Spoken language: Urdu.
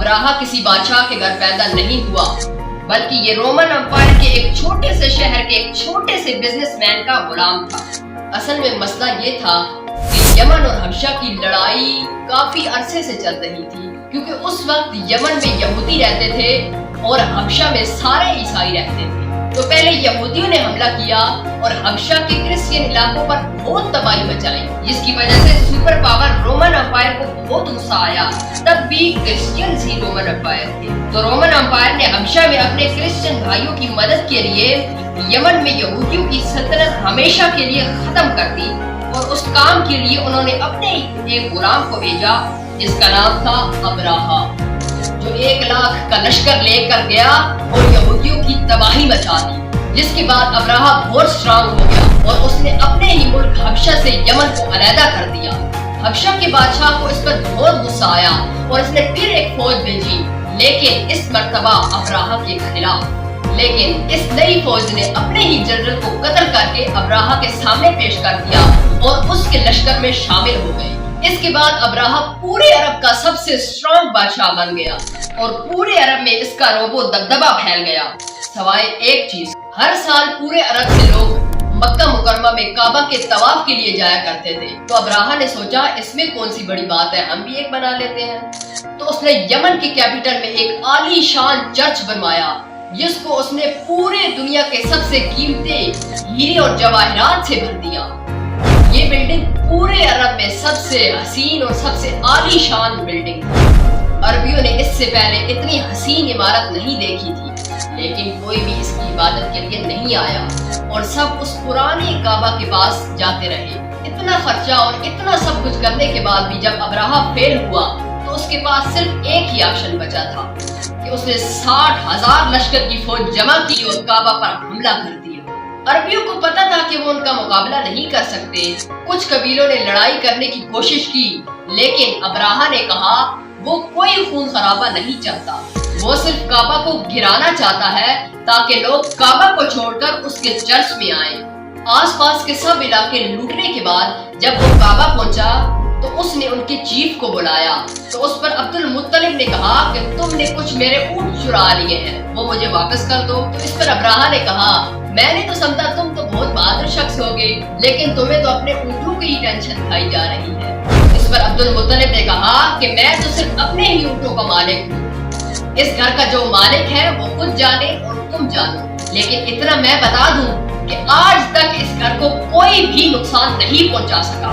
ابراہا کسی بادشاہ کے گھر پیدا نہیں ہوا، بلکہ یہ رومن امپائر کے ایک چھوٹے سے شہر کے ایک چھوٹے سے بزنس مین کا غلام تھا۔ اصل میں مسئلہ یہ تھا کہ یمن اور حبشہ کی لڑائی کافی عرصے سے چل رہی تھی، کیونکہ اس وقت یمن میں یہودی رہتے تھے اور حبشہ میں سارے عیسائی رہتے تھے۔ تو پہلے یہودیوں نے حملہ کیا اور حبشہ کے کرسچین علاقوں پر بہت تباہی مچائی، جس کی وجہ سے سپر پاور رومن امپائر کو بہت غصہ آیا۔ تب بھی کرسچینز ہی رومن امپائر تھے، تو رومن امپائر نے حبشہ میں اپنے کرسچین بھائیوں کی مدد کے لیے یمن میں یہودیوں کی سلطنت ہمیشہ کے لیے ختم کر دی، اور اس کام کے لیے انہوں نے اپنے ایک غلام کو بھیجا جس کا نام تھا ابراہا، جو 1 لاکھ کا لشکر لے کر گیا اور یہودیوں کی تباہی مچا دی۔ جس کے بعد ابراہا بہت اسٹرانگ ہو گیا اور اس نے اپنے ہی ملک حبشہ سے یمن کو علیحدہ کر دیا۔ حبشہ کے بادشاہ کو اس پر بہت غصہ آیا اور اس نے پھر ایک فوج بھیجی، لیکن اس مرتبہ ابراہا کے خلاف۔ لیکن اس نئی فوج نے اپنے ہی جنرل کو قتل کر کے ابراہا کے سامنے پیش کر دیا اور اس کے لشکر میں شامل ہو گئے۔ اس کے بعد ابراہا پورے عرب کا سب سے اسٹرانگ بادشاہ بن گیا اور پورے عرب میں اس کا روب و دبدبہ پھیل گیا، سوائے ایک چیز، ہر سال پورے عرب سے لوگ مکہ مکرمہ میں کعبہ کے طواف کے لیے جایا کرتے تھے۔ تو ابراہا نے سوچا اس میں کون سی بڑی بات ہے، ہم بھی ایک بنا لیتے ہیں۔ تو اس نے یمن کی کیپٹل میں ایک عالی شان چرچ بنوایا، جس کو اس نے پورے دنیا کے سب سے قیمتی ہیرے اور جواہرات سے بھر دیا۔ یہ بلڈنگ پورے عرب میں سب سے حسین اور سب سے عالی شان بلڈنگ تھی۔ عربیوں نے اس سے پہلے اتنی حسین عمارت نہیں دیکھی تھی، لیکن کوئی بھی اس کی عبادت کے لیے نہیں آیا اور سب اس پرانے کعبہ کے پاس جاتے رہے۔ اتنا خرچہ اور اتنا سب کچھ کرنے کے بعد بھی جب ابراہا فیل ہوا تو اس کے پاس صرف ایک ہی آپشن بچا تھا کہ اس نے 60,000 لشکر کی فوج جمع کی اور کعبہ پر حملہ کر دیا۔ عربیوں کو پتا تھا کہ وہ ان کا مقابلہ نہیں کر سکتے۔ کچھ قبیلوں نے لڑائی کرنے کی کوشش کی، لیکن ابراہا نے کہا وہ کوئی خون خرابہ نہیں چاہتا، وہ صرف کعبہ کو گرانا چاہتا ہے تاکہ لوگ کعبہ کو چھوڑ کر اس کے چرچ میں آئیں۔ آس پاس کے سب علاقے لوٹنے کے بعد جب وہ کعبہ پہنچا تو اس نے ان کے چیف کو بلایا، تو اس پر عبد المطلب نے کہا کہ تم نے کچھ میرے اونٹ چرا لیے ہیں، وہ مجھے واپس کر دو۔ تو اس پر ابراہا نے کہا میں نے تو سمجھا تم تو بہت بہادر شخص ہوگے، لیکن تمہیں تو اپنے اونٹوں کی ہی ٹینشن کھائی جا رہی ہے۔ اس پر عبد المطلب نے کہا کہ میں تو صرف اپنے ہی اونٹوں کا مالک ہوں، اس گھر کا جو مالک ہے وہ خود جانے اور تم جانو، لیکن اتنا میں بتا دوں کہ آج تک اس گھر کو کوئی بھی نقصان نہیں پہنچا سکا۔